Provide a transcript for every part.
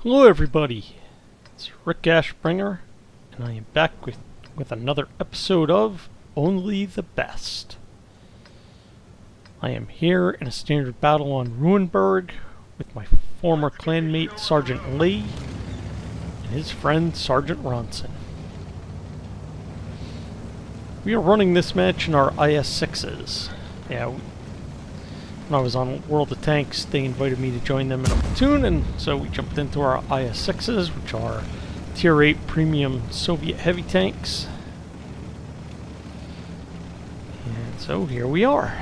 Hello everybody, it's Ricashbringer, and I am back with another episode of Only the Best. I am here in a standard battle on Ruinberg with my former clanmate Sergeant Lee and his friend Sergeant Ronson. We are running this match in our IS-6s. When I was on World of Tanks, they invited me to join them in a platoon, and so we jumped into our IS-6s, which are Tier 8 premium Soviet heavy tanks. And so here we are.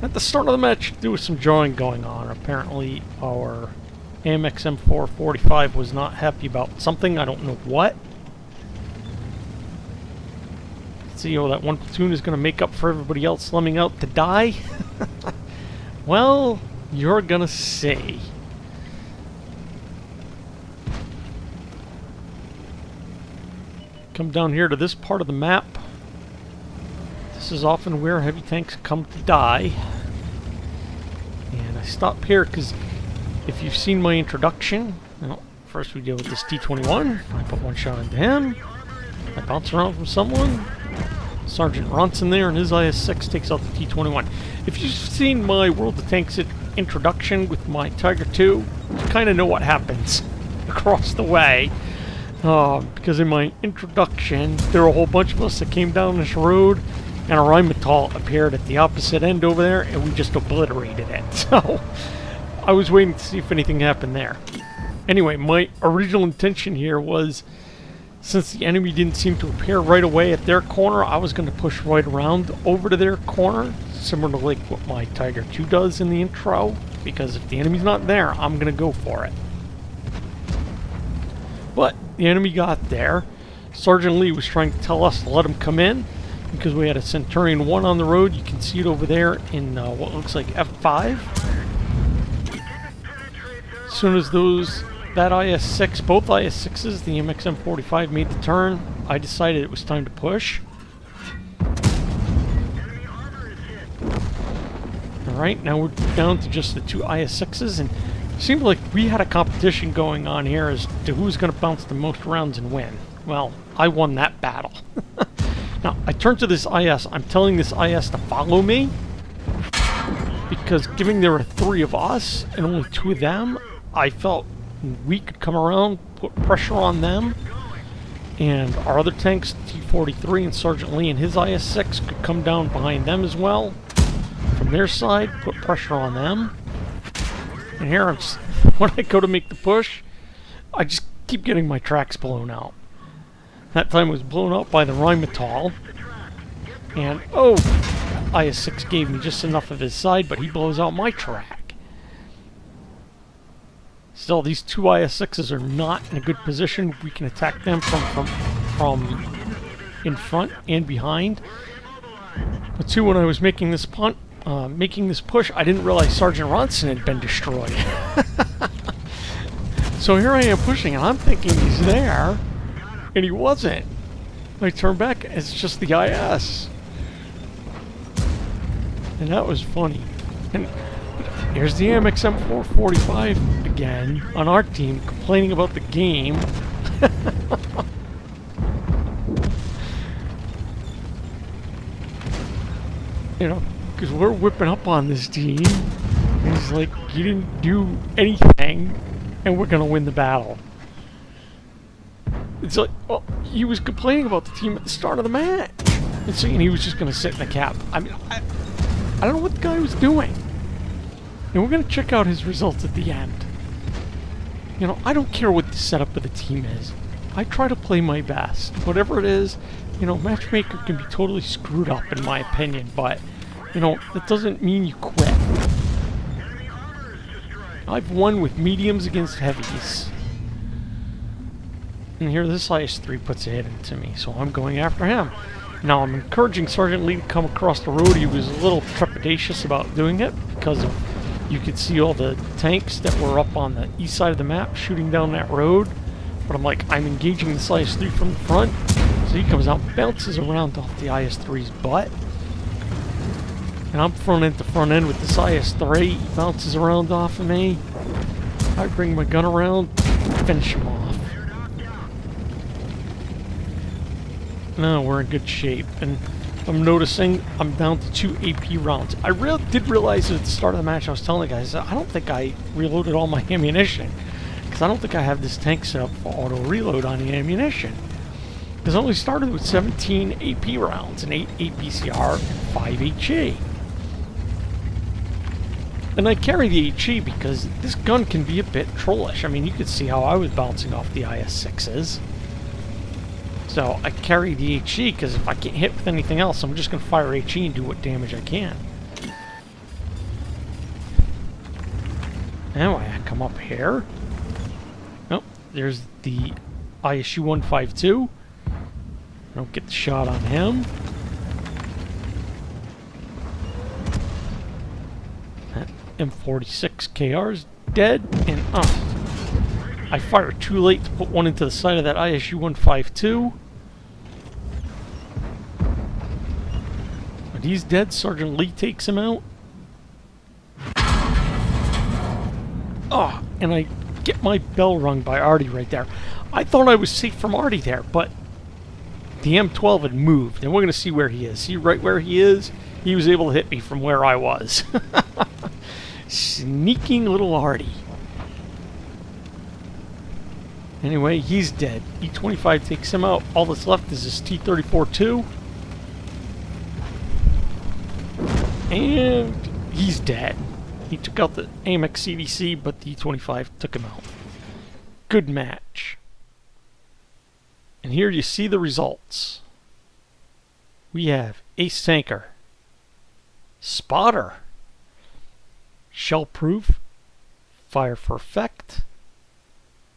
At the start of the match, there was some drawing going on. Apparently, our AMX M445 was not happy about something. I don't know what. See, oh, that one platoon is going to make up for everybody else slumming out to die? Well, you're going to see. Come down here to this part of the map. This is often where heavy tanks come to die. And I stop here because if you've seen my introduction, well, first we deal with this T-21. I put one shot into him. I bounce around from someone. Sergeant Ronson there and his IS-6 takes out the T-21. If you've seen my World of Tanks introduction with my Tiger II, you kind of know what happens across the way. Because in my introduction, there were a whole bunch of us that came down this road, and a Rheinmetall appeared at the opposite end over there, and we just obliterated it. So, I was waiting to see if anything happened there. Anyway, my original intention here was, since the enemy didn't seem to appear right away at their corner, I was going to push right around over to their corner, similar to like what my Tiger II does in the intro, because if the enemy's not there, I'm going to go for it. But the enemy got there. Sergeant Lee was trying to tell us to let him come in, because we had a Centurion 1 on the road. You can see it over there in what looks like F5. As soon as that IS-6, both IS-6s, the AMX M45 made the turn, I decided it was time to push. Alright, now we're down to just the two IS-6s, and it seemed like we had a competition going on here as to who's going to bounce the most rounds and win. Well, I won that battle. Now, I turn to this IS. I'm telling this IS to follow me, because given there were three of us and only two of them, I felt we could come around, put pressure on them, and our other tanks, T-43 and Sergeant Lee and his IS-6, could come down behind them as well. From their side, put pressure on them. And here, when I go to make the push, I just keep getting my tracks blown out. That time it was blown out by the Rheinmetall. And, oh, IS-6 gave me just enough of his side, but he blows out my track. Still, these two IS-6s are not in a good position. We can attack them from in front and behind. But too, when I was making this push, I didn't realize Sergeant Ronson had been destroyed. So here I am pushing, and I'm thinking he's there, and he wasn't. I turn back, it's just the IS. And that was funny. And here's the AMX M445 again on our team complaining about the game. You know, because we're whipping up on this team. And he's like, you didn't do anything, and we're going to win the battle. It's like, well, he was complaining about the team at the start of the match. And saying he was just going to sit in the cap. I mean, I don't know what the guy was doing. And we're going to check out his results at the end. You know, I don't care what the setup of the team is. I try to play my best. Whatever it is, you know, Matchmaker can be totally screwed up in my opinion, but, you know, that doesn't mean you quit. I've won with mediums against heavies. And here this IS-3 puts a hit into me, so I'm going after him. Now, I'm encouraging Sergeant Lee to come across the road. He was a little trepidatious about doing it because of, you could see all the tanks that were up on the east side of the map shooting down that road. But I'm like, I'm engaging this IS-3 from the front. So he comes out and bounces around off the IS-3's butt. And I'm front end to front end with this IS-3. He bounces around off of me. I bring my gun around, finish him off. No, we're in good shape, and I'm noticing I'm down to 2 AP rounds. I did realize at the start of the match, I was telling the guys, I don't think I reloaded all my ammunition, because I don't think I have this tank set up for auto reload on the ammunition. Because I only started with 17 AP rounds, and 8 APCR, and 5 HE. And I carry the HE because this gun can be a bit trollish. I mean, you could see how I was bouncing off the IS-6s. So I carry the HE because if I get hit with anything else, I'm just going to fire HE and do what damage I can. Anyway, I come up here. Oh, there's the ISU-152. I don't get the shot on him. That M46 KR's dead, and I fired too late to put one into the side of that ISU-152. But he's dead. Sergeant Lee takes him out. Oh, and I get my bell rung by Artie right there. I thought I was safe from Artie there, but the M12 had moved, and we're going to see where he is. See right where he is? He was able to hit me from where I was. Sneaking little Artie. Anyway, he's dead. E25 takes him out. All that's left is his T-34-2. And he's dead. He took out the AMX CDC, but the E25 took him out. Good match. And here you see the results. We have Ace Tanker, Spotter, Shell Proof, Fire for Effect,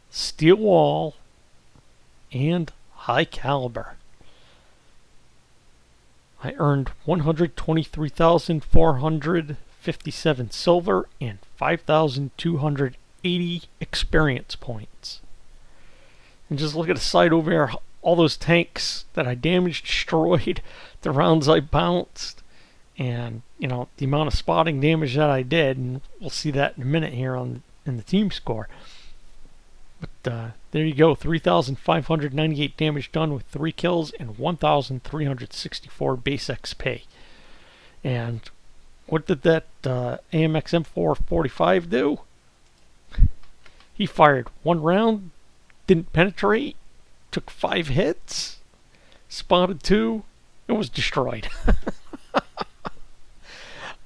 Steel Wall, and High Caliber. I earned 123,457 silver and 5,280 experience points. And just look at the side over there, all those tanks that I damaged, destroyed, the rounds I bounced, and, you know, the amount of spotting damage that I did, and we'll see that in a minute here in the team score. But there you go, 3,598 damage done with 3 kills and 1,364 base XP. And what did that AMX M445 do? He fired 1 round, didn't penetrate, took 5 hits, spotted 2, and was destroyed.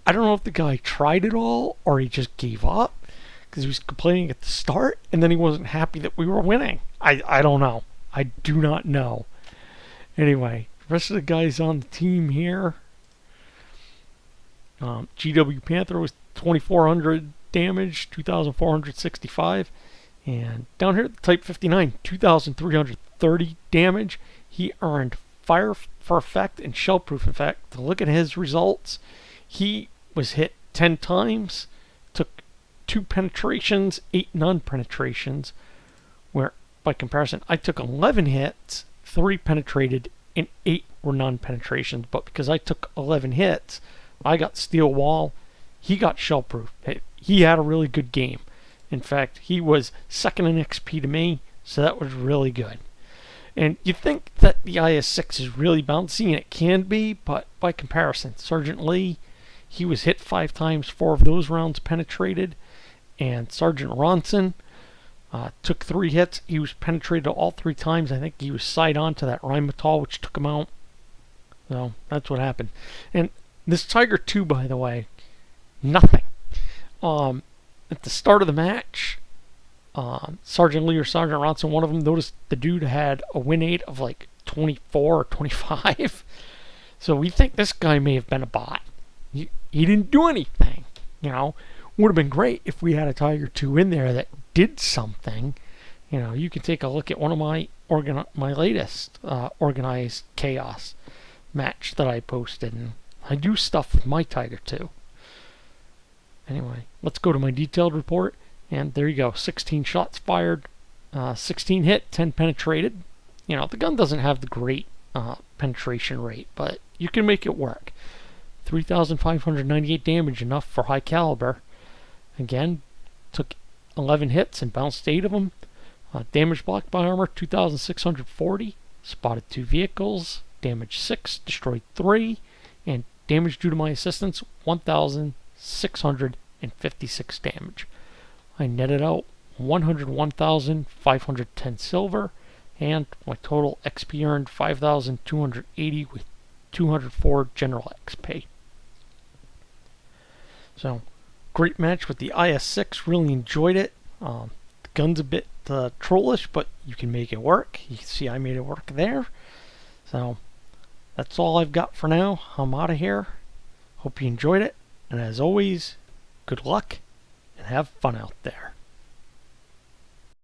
I don't know if the guy tried it all or he just gave up because he was complaining at the start and then he wasn't happy that we were winning. I don't know. I do not know. Anyway, the rest of the guys on the team here. GW Panther was 2,400 damage, 2,465. And down here at the Type 59, 2,330 damage. He earned Fire for Effect and Shell Proof Effect. To look at his results, he was hit 10 times, took 2 penetrations, 8 non-penetrations, where by comparison I took 11 hits, 3 penetrated, and 8 were non-penetrations. But because I took 11 hits, I got Steel Wall, he got Shell Proof. He had a really good game. In fact, he was second in XP to me, so that was really good. And you think that the IS-6 is really bouncy, and it can be, but by comparison, Sergeant Lee, he was hit 5 times, 4 of those rounds penetrated, and Sergeant Ronson took 3 hits. He was penetrated all 3 times. I think he was side on to that Rheinmetall, which took him out. So that's what happened. And this Tiger 2, by the way, nothing. At the start of the match, Sergeant Lee or Sergeant Ronson, one of them noticed the dude had a win rate of like 24 or 25. So we think this guy may have been a bot. He didn't do anything, you know. Would have been great if we had a Tiger 2 in there that did something. You know, you can take a look at one of my latest organized chaos match that I posted, and I do stuff with my Tiger 2. Anyway, let's go to my detailed report, and there you go. 16 shots fired, 16 hit, 10 penetrated. You know, the gun doesn't have the great penetration rate, but you can make it work. 3,598 damage, enough for high caliber. Again, took 11 hits and bounced 8 of them. Damage blocked by armor, 2,640. Spotted 2 vehicles. Damage 6, destroyed 3. And damage due to my assistance, 1,656 damage. I netted out 101,510 silver, and my total XP earned 5,280 with 204 general XP. So, great match with the IS-6, really enjoyed it. The gun's a bit trollish, but you can make it work. You can see I made it work there. So, that's all I've got for now. I'm out of here. Hope you enjoyed it, and as always, good luck and have fun out there.